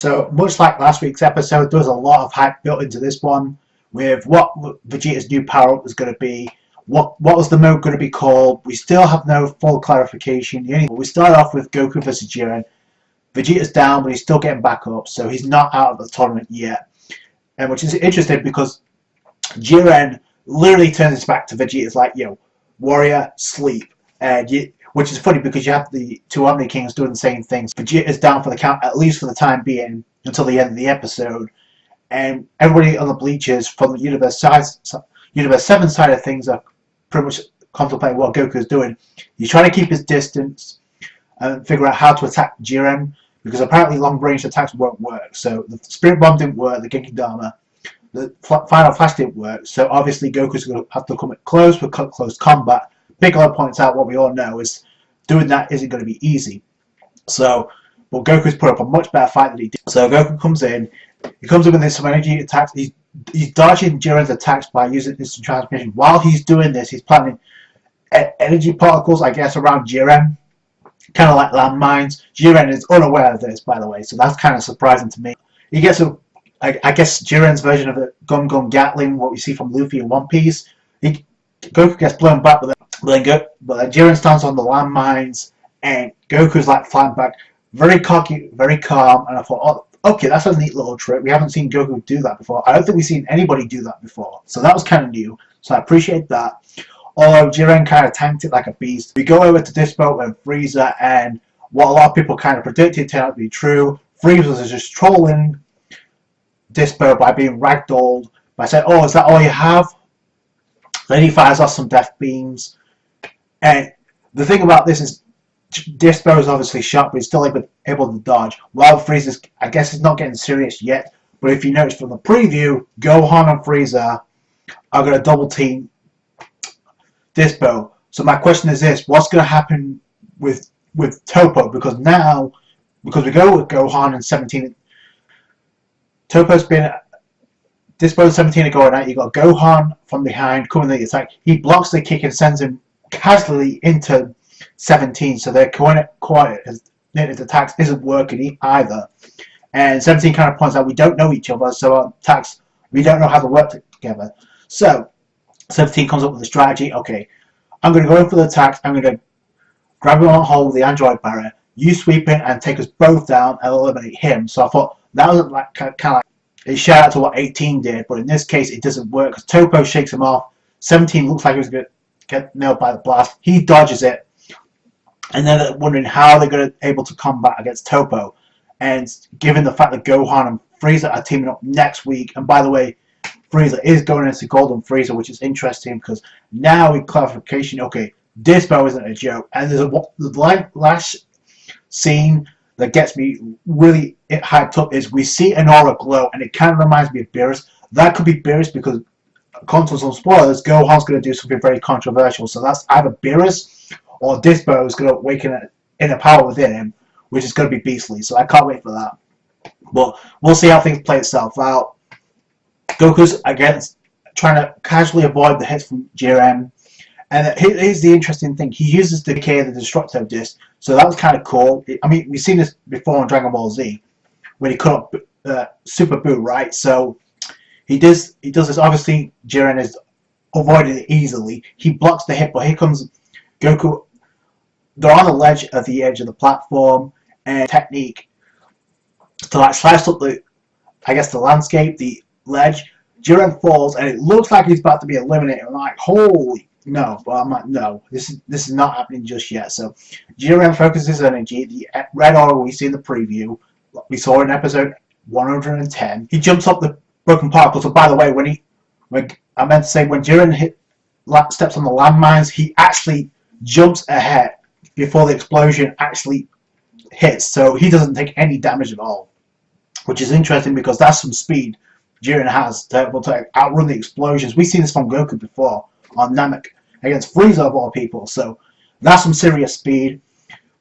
So much like last week's episode, there was a lot of hype built into this one with what Vegeta's new power-up was going to be, what was the mode going to be called. We still have no full clarification. We start off with Goku versus Jiren. Vegeta's down, but he's still getting back up, so he's not out of the tournament yet. And which is interesting because Jiren literally turns his back to Vegeta. It's like, yo, warrior, sleep. Which is funny because you have the two Omni Kings doing the same things. Vegeta is down for the count, at least for the time being, until the end of the episode. And everybody on the bleachers from the Universe 7 side of things are pretty much contemplating what Goku is doing. He's trying to keep his distance and figure out how to attack Jiren, because apparently long-range attacks won't work. So the Spirit Bomb didn't work, the Genki Dama, the Final Flash didn't work. So obviously Goku's going to have to come at close for close combat. Piccolo points out what we all know is doing that isn't going to be easy. So, but Goku's put up a much better fight than he did. So Goku comes in. He comes in with some energy attacks. He's dodging Jiren's attacks by using instant transmission. While he's doing this, he's planting energy particles, I guess, around Jiren, kind of like landmines. Jiren is unaware of this, by the way, so that's kind of surprising to me. He gets I guess Jiren's version of the Gum Gum Gatling, what we see from Luffy in One Piece. Goku gets blown back, but then Jiren stands on the landmines, and Goku's like flying back, very cocky, very calm. And I thought, oh, okay, that's a neat little trick. We haven't seen Goku do that before. I don't think we've seen anybody do that before, so that was kind of new. So I appreciate that. Although Jiren kind of tanked it like a beast. We go over to Dispo and Frieza, and what a lot of people kind of predicted turned out to be true. Frieza was just trolling Dispo by being ragdolled, by saying, oh, is that all you have? Then he fires off some death beams. And the thing about this is Dispo is obviously shot, but he's still able to dodge. While Frieza's, I guess, is not getting serious yet. But if you notice from the preview, Gohan and Frieza are going to double team Dispo. So my question is this: what's going to happen with Toppo? Because now, because we go with Gohan and 17, Toppo's been Dispo 17 are going out. You got Gohan from behind coming the attack. He blocks the kick and sends him casually into 17. So their quiet his attacks isn't working either. And 17 kind of points out we don't know each other, so our attacks we don't know how to work together. So 17 comes up with a strategy. Okay, I'm going to go in for the attacks. I'm going to grab him on hold of the android barrier. You sweep in and take us both down and eliminate him. So I thought that was like kind of like a shout out to what 18 did, but in this case it doesn't work because Toppo shakes him off. 17 looks like he was going to get nailed by the blast. He dodges it, and then they're wondering how they're going to able to combat against Toppo. And given the fact that Gohan and Frieza are teaming up next week, and by the way, Frieza is going into Golden Frieza, which is interesting because now in clarification, okay, Dispo isn't a joke, and there's the last scene that gets me really hyped up is we see an aura glow, and it kind of reminds me of Beerus. That could be Beerus because, according to some spoilers, Gohan's going to do something very controversial. So that's either Beerus or Dispo is going to awaken inner power within him, which is going to be beastly. So I can't wait for that. But we'll see how things play itself out. Goku's again trying to casually avoid the hits from Jiren. And here's the interesting thing. He uses the decay of the Destructo Disc. So that was kind of cool. I mean, we've seen this before on Dragon Ball Z, when he cut up Super Buu, right? So he does this. Obviously, Jiren is avoiding it easily. He blocks the hit, but here comes Goku. They're on the ledge at the edge of the platform, and technique to like slice up the, I guess, the landscape, the ledge. Jiren falls, and it looks like he's about to be eliminated. I'm like, holy. No, but I'm like, no, this is not happening just yet. So Jiren focuses his energy. The red aura we see in the preview, we saw in episode 110. He jumps up the broken particle. So by the way, when I meant to say when Jiren steps on the landmines, he actually jumps ahead before the explosion actually hits. So he doesn't take any damage at all, which is interesting because that's some speed Jiren has to be able to outrun the explosions. We've seen this from Goku before on Namek against Frieza of all people, so that's some serious speed.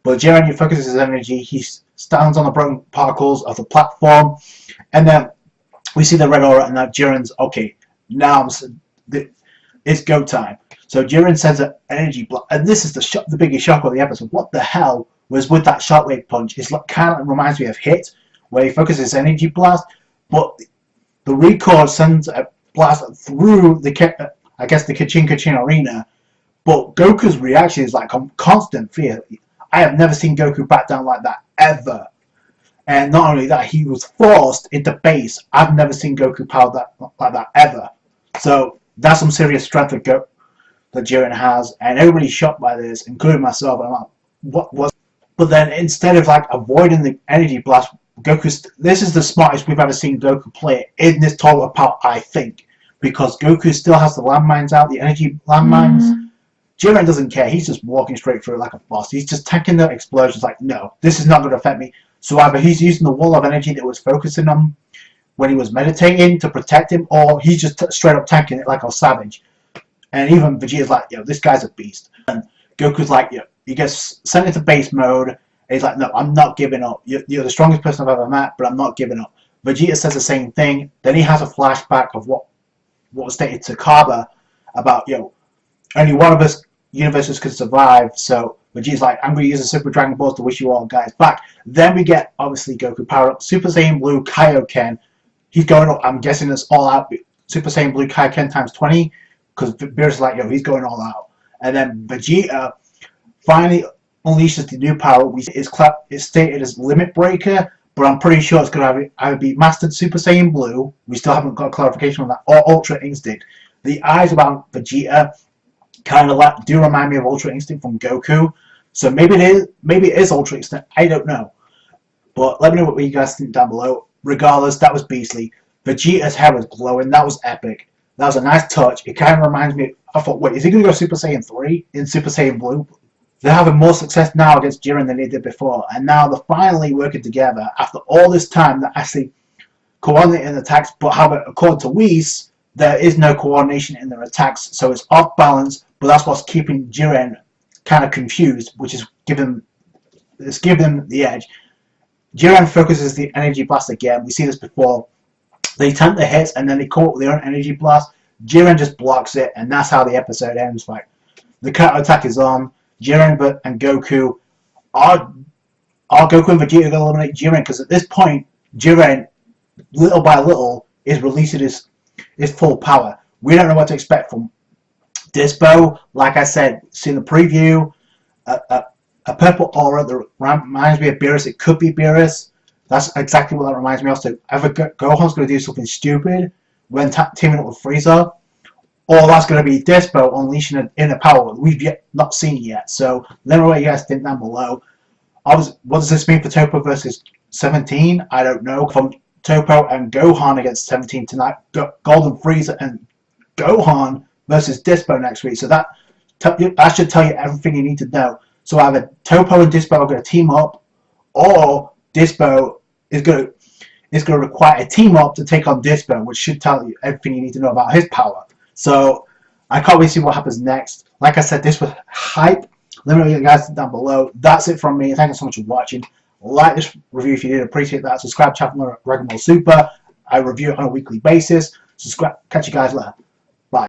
But Jiren focuses his energy. He stands on the broken particles of the platform, and then we see the red aura, and now Jiren's okay. Now it's go time. So Jiren sends an energy block, and this is the biggest shock of the episode. What the hell was with that shockwave punch? It's kind of reminds me of Hit, where he focuses his energy blast, but the record sends a blast through the I guess the Kachin arena. But Goku's reaction is like constant fear. I have never seen Goku back down like that ever. And not only that, he was forced into base. I've never seen Goku powered like that ever. So that's some serious strength that Jiren has, and everybody's shocked by this, including myself. And I'm like, what was? But then instead of like avoiding the energy blast, this is the smartest we've ever seen Goku play in this total power, I think, because Goku still has the landmines out, the energy landmines. Jiren doesn't care. He's just walking straight through it like a boss. He's just tanking the explosions. Like, no, this is not going to affect me. So either he's using the wall of energy that was focusing on when he was meditating to protect him, or he's just straight up tanking it like a savage. And even Vegeta's like, yo, this guy's a beast. And Goku's like, yo, he gets sent into base mode. And he's like, no, I'm not giving up. You're the strongest person I've ever met, but I'm not giving up. Vegeta says the same thing. Then he has a flashback of what was stated to Kaba about, yo, only one of us universes could survive. So Vegeta's like, I'm going to use the Super Dragon Balls to wish you all guys back. Then we get, obviously, Goku power up. Super Saiyan Blue Kaioken. He's going up, I'm guessing it's all out. Super Saiyan Blue Kaioken times 20. Because Beerus is like, yo, he's going all out. And then Vegeta finally unleashes the new power. It's stated as Limit Breaker, but I'm pretty sure it's going to either be Mastered Super Saiyan Blue, we still haven't got clarification on that, or Ultra Instinct. The eyes about Vegeta kind of do remind me of Ultra Instinct from Goku. So maybe it is Ultra Instinct, I don't know. But let me know what you guys think down below. Regardless, that was beastly. Vegeta's hair was glowing, that was epic. That was a nice touch. It kind of reminds me, I thought, wait, is he going to go Super Saiyan 3 in Super Saiyan Blue? They're having more success now against Jiren than they did before. And now they're finally working together after all this time. They're actually coordinating attacks. But however, according to Whis, there is no coordination in their attacks. So it's off balance. But that's what's keeping Jiren kind of confused, which is giving them the edge. Jiren focuses the energy blast again. We see this before. They tank the hits and then they come up with their own energy blast. Jiren just blocks it, and that's how the episode ends. Like, the counter attack is on. Jiren and Goku are Goku and Vegeta going to eliminate Jiren? Because at this point, Jiren, little by little, is releasing his full power. We don't know what to expect from Dispo. Like I said, see the preview, a purple aura that reminds me of Beerus. It could be Beerus. That's exactly what that reminds me of. So either Gohan's going to do something stupid when teaming up with Frieza, or that's going to be Dispo unleashing an inner power we've not seen yet. So let me know what you guys think down below. What does this mean for Topo versus 17? I don't know. From Topo and Gohan against 17 tonight, Golden Frieza and Gohan versus Dispo next week. So that should tell you everything you need to know. So either Topo and Dispo are going to team up, or Dispo is going to require a team up to take on Dispo, which should tell you everything you need to know about his power. So I can't wait to see what happens next. Like I said, this was hype. Let me know what you guys think down below. That's it from me. Thank you so much for watching. Like this review if you did. Appreciate that. Subscribe to Dragonball Super. I review it on a weekly basis. Subscribe. Catch you guys later.